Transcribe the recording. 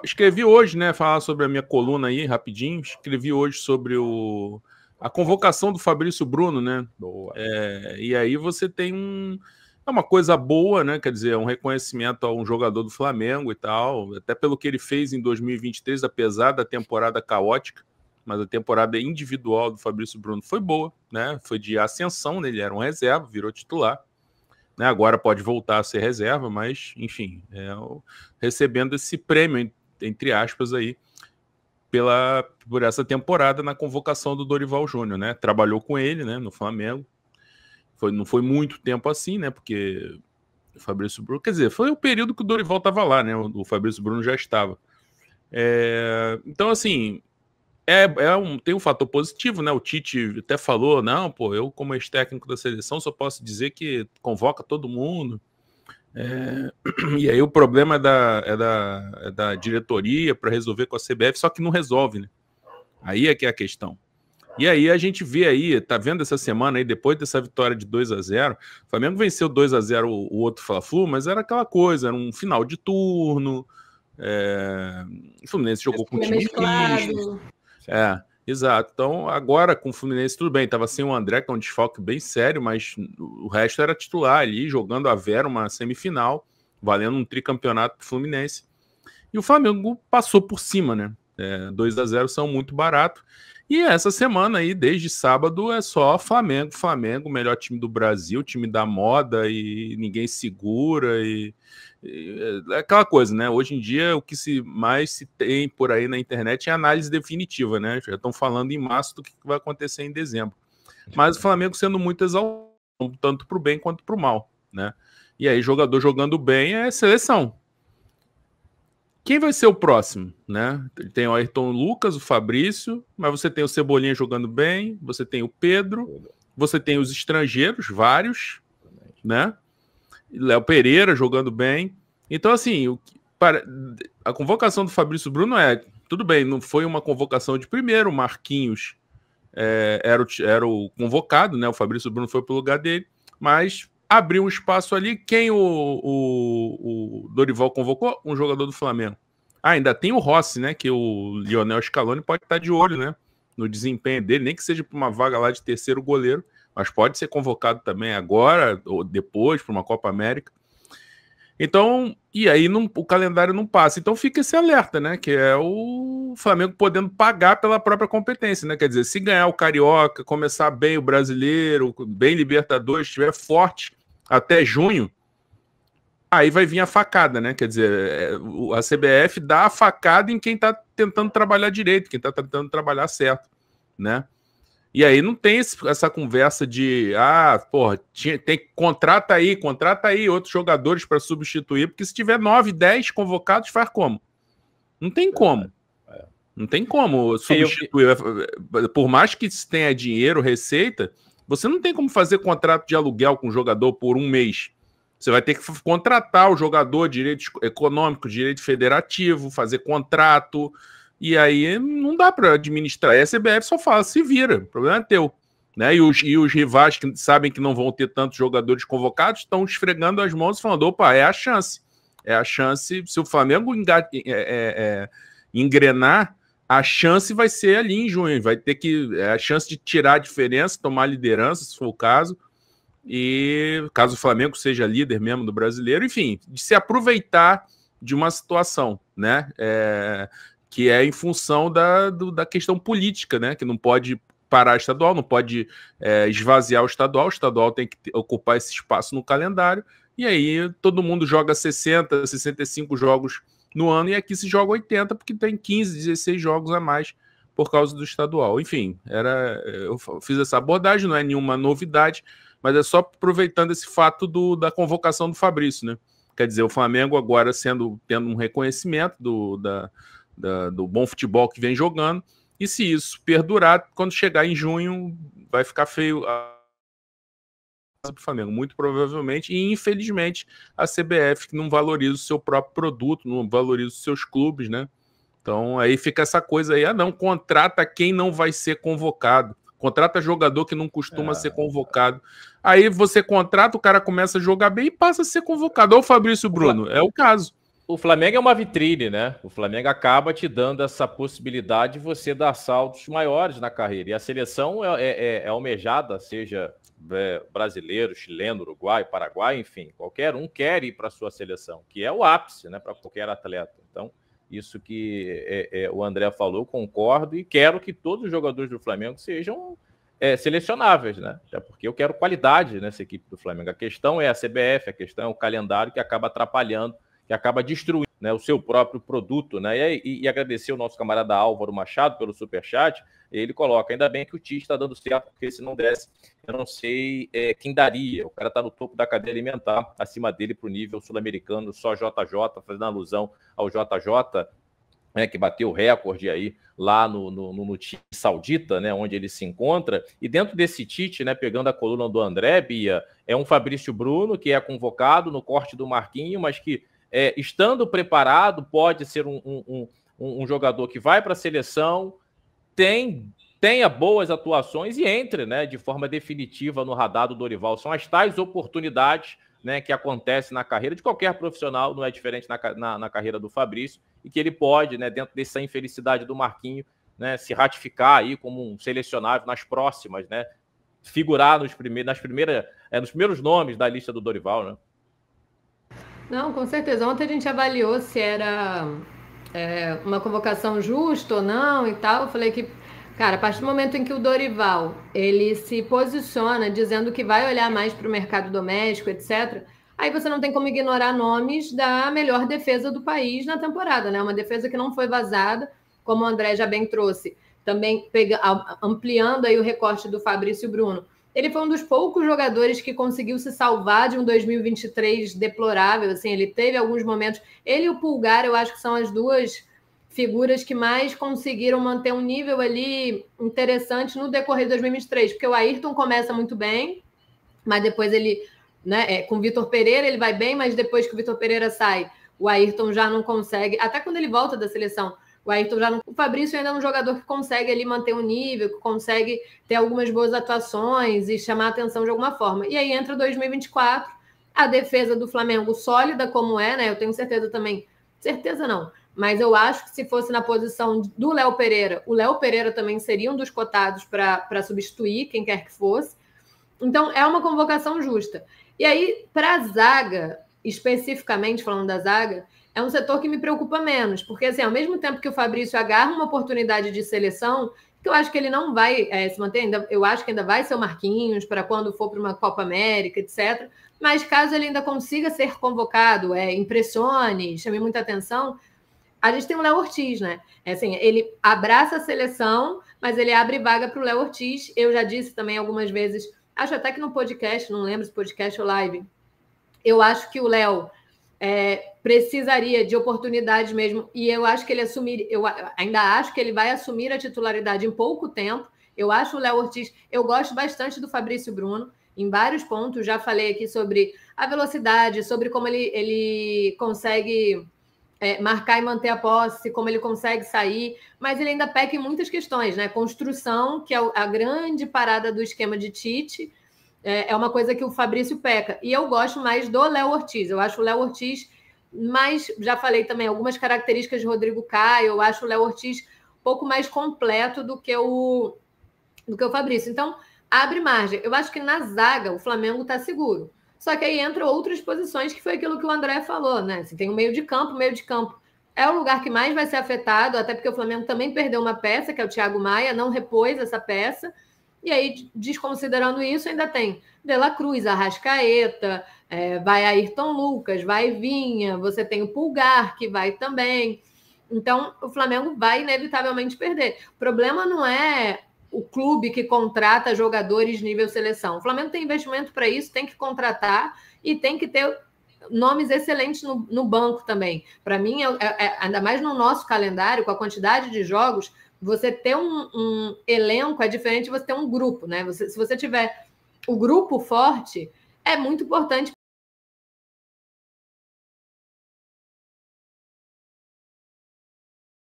Escrevi hoje, né? Falar sobre a minha coluna aí, rapidinho. Escrevi hoje sobre a convocação do Fabrício Bruno, né? Boa. E aí você tem é uma coisa boa, né? Quer dizer, um reconhecimento a um jogador do Flamengo e tal, até pelo que ele fez em 2023, apesar da temporada caótica, mas a temporada individual do Fabrício Bruno foi boa, né? Foi de ascensão, né? Ele era um reserva, virou titular. Né? Agora pode voltar a ser reserva, mas, enfim, recebendo esse prêmio, entre aspas, aí, por essa temporada na convocação do Dorival Júnior, né? Trabalhou com ele, né, no Flamengo. Não foi muito tempo assim, né? Porque o Fabrício Bruno, quer dizer, foi o período que o Dorival estava lá, né? O Fabrício Bruno já estava. Então, assim, tem um fator positivo, né? O Tite até falou, não, pô, eu como ex-técnico da seleção só posso dizer que convoca todo mundo. E aí o problema é da diretoria para resolver com a CBF, só que não resolve, né? Aí é que é a questão. E aí a gente vê aí, tá vendo essa semana aí, depois dessa vitória de 2-0, o Flamengo venceu 2-0 o outro Fla-Flu, mas era aquela coisa, era um final de turno, o Fluminense jogou com um time misto. Exato. Então, agora com o Fluminense, tudo bem, estava sem o André, que é um desfalque bem sério, mas o resto era titular ali, jogando a Vera, uma semifinal, valendo um tricampeonato pro Fluminense. E o Flamengo passou por cima, né? 2-0 são muito barato. E essa semana aí, desde sábado, é só Flamengo, Flamengo, melhor time do Brasil, time da moda e ninguém segura e é aquela coisa, né? Hoje em dia, o que mais se tem por aí na internet é análise definitiva, né? Já estão falando em março do que vai acontecer em dezembro. Mas o Flamengo sendo muito exaltado, tanto para o bem quanto para o mal, né? E aí, jogador jogando bem é seleção. Quem vai ser o próximo, né? Tem o Ayrton Lucas, o Fabrício, mas você tem o Cebolinha jogando bem, você tem o Pedro, você tem os estrangeiros, vários, né? Léo Pereira jogando bem. Então, assim, a convocação do Fabrício Bruno tudo bem, não foi uma convocação de primeiro, o Marquinhos era o convocado, né? O Fabrício Bruno foi pro lugar dele, mas abriu um espaço ali. Quem o Dorival convocou? Um jogador do Flamengo. Ainda tem o Rossi, né? Que o Lionel Scaloni pode estar de olho, né? No desempenho dele, nem que seja para uma vaga lá de terceiro goleiro, mas pode ser convocado também agora ou depois para uma Copa América. Então, e aí o calendário não passa. Então fica esse alerta, né? Que é o Flamengo podendo pagar pela própria competência, né? Quer dizer, se ganhar o Carioca, começar bem o Brasileiro, bem Libertadores, estiver forte até junho, aí vai vir a facada, né? Quer dizer, a CBF dá a facada em quem está tentando trabalhar direito, quem está tentando trabalhar certo, né? E aí não tem essa conversa de contrata aí outros jogadores para substituir, porque se tiver 9, 10 convocados, faz como? Não tem como. Não tem como substituir. Por mais que tenha dinheiro, receita, você não tem como fazer contrato de aluguel com o jogador por um mês. Você vai ter que contratar o jogador, direito econômico, direito federativo, fazer contrato. E aí não dá para administrar. E a CBF só fala, se vira, o problema é teu. Né? E os rivais que sabem que não vão ter tantos jogadores convocados estão esfregando as mãos e falando, opa, é a chance. É a chance, se o Flamengo engrenar, a chance vai ser ali em junho. Vai ter a chance de tirar a diferença, tomar a liderança, se for o caso. E caso o Flamengo seja líder mesmo do brasileiro, enfim, de se aproveitar de uma situação, né? Que é em função da questão política, né? Que não pode parar estadual, não pode esvaziar o estadual tem que ocupar esse espaço no calendário, e aí todo mundo joga 60, 65 jogos no ano, e aqui se joga 80, porque tem 15, 16 jogos a mais por causa do estadual. Enfim, eu fiz essa abordagem, não é nenhuma novidade, mas é só aproveitando esse fato da convocação do Fabrício, né? Quer dizer, o Flamengo agora tendo um reconhecimento do bom futebol que vem jogando, e se isso perdurar, quando chegar em junho, vai ficar feio para o Flamengo, muito provavelmente, e infelizmente a CBF que não valoriza o seu próprio produto, não valoriza os seus clubes, né? Então aí fica essa coisa aí, não, contrata quem não vai ser convocado, contrata jogador que não costuma ser convocado. Aí você contrata, o cara começa a jogar bem e passa a ser convocado. Olha o Fabrício Bruno, é o caso. O Flamengo é uma vitrine, né? O Flamengo acaba te dando essa possibilidade de você dar saltos maiores na carreira. E a seleção é almejada, seja brasileiro, chileno, uruguai, paraguai, enfim, qualquer um quer ir para a sua seleção, que é o ápice, né, para qualquer atleta. Então, isso que o André falou, concordo, e quero que todos os jogadores do Flamengo sejam selecionáveis, né? Até porque eu quero qualidade nessa equipe do Flamengo. A questão é a CBF, a questão é o calendário que acaba atrapalhando, que acaba destruindo, né, o seu próprio produto, né? E agradecer o nosso camarada Álvaro Machado pelo superchat. Ele coloca, ainda bem que o Tite está dando certo, porque se não desse, eu não sei quem daria. O cara está no topo da cadeia alimentar, acima dele para o nível sul-americano, só JJ, fazendo alusão ao JJ, né, que bateu o recorde aí lá no time saudita, né, onde ele se encontra. E dentro desse Tite, né, pegando a coluna do André, Bia, é um Fabrício Bruno que é convocado no corte do Marquinho, mas que estando preparado, pode ser um jogador que vai para a seleção, tenha boas atuações e entre, né, de forma definitiva no radar do Dorival. São as tais oportunidades, né, que acontecem na carreira de qualquer profissional, não é diferente na carreira do Fabrício, e que ele pode, né, dentro dessa infelicidade do Marquinho, né, se ratificar aí como um selecionável nas próximas, né, figurar nos primeiros nomes da lista do Dorival, né? Não, com certeza. Ontem a gente avaliou se era uma convocação justa ou não e tal. Eu falei que, cara, a partir do momento em que o Dorival ele se posiciona dizendo que vai olhar mais para o mercado doméstico, etc., aí você não tem como ignorar nomes da melhor defesa do país na temporada, né? Uma defesa que não foi vazada, como o André já bem trouxe, também ampliando aí o recorte do Fabrício Bruno. Ele foi um dos poucos jogadores que conseguiu se salvar de um 2023 deplorável, assim, ele teve alguns momentos, ele e o Pulgar, eu acho que são as duas figuras que mais conseguiram manter um nível ali interessante no decorrer de 2023, porque o Ayrton começa muito bem, mas depois ele, né, com o Vitor Pereira ele vai bem, mas depois que o Vitor Pereira sai, o Ayrton já não consegue, até quando ele volta da seleção, o Ayrton já não... O Fabrício ainda é um jogador que consegue ali manter um nível, que consegue ter algumas boas atuações e chamar a atenção de alguma forma. E aí entra 2024, a defesa do Flamengo sólida como é, né? Eu tenho certeza também, certeza não, mas eu acho que se fosse na posição do Léo Pereira, o Léo Pereira também seria um dos cotados para substituir quem quer que fosse. Então, é uma convocação justa. E aí, para a zaga, especificamente falando da zaga, é um setor que me preocupa menos, porque assim, ao mesmo tempo que o Fabrício agarra uma oportunidade de seleção, que eu acho que ele não vai se manter, eu acho que ainda vai ser o Marquinhos para quando for para uma Copa América, etc. Mas caso ele ainda consiga ser convocado, impressione, chame muita atenção, a gente tem o Léo Ortiz, né? Assim, ele abraça a seleção, mas ele abre vaga para o Léo Ortiz. Eu já disse também algumas vezes, acho até que no podcast, não lembro se podcast ou live, eu acho que o Léo precisaria de oportunidades mesmo, e eu acho que ele eu ainda acho que ele vai assumir a titularidade em pouco tempo. Eu acho o Léo Ortiz, eu gosto bastante do Fabrício Bruno, em vários pontos, já falei aqui sobre a velocidade, sobre como ele consegue marcar e manter a posse, como ele consegue sair, mas ele ainda peca em muitas questões, né? Construção, que é a grande parada do esquema de Tite, é uma coisa que o Fabrício peca. E eu gosto mais do Léo Ortiz. Eu acho o Léo Ortiz mais, já falei também, algumas características de Rodrigo Caio, eu acho o Léo Ortiz um pouco mais completo do que o Fabrício. Então, abre margem. Eu acho que na zaga o Flamengo está seguro. Só que aí entram outras posições, que foi aquilo que o André falou, né? Assim, tem o meio de campo é o lugar que mais vai ser afetado, até porque o Flamengo também perdeu uma peça, que é o Thiago Maia, não repôs essa peça. E aí, desconsiderando isso, ainda tem De La Cruz, Arrascaeta, vai Ayrton Lucas, vai Vinha, você tem o Pulgar, que vai também. Então, o Flamengo vai inevitavelmente perder. O problema não é o clube que contrata jogadores nível seleção. O Flamengo tem investimento para isso, tem que contratar e tem que ter nomes excelentes no banco também. Para mim, ainda mais no nosso calendário, com a quantidade de jogos, você ter um elenco é diferente de você ter um grupo, né? Se você tiver o grupo forte, é muito importante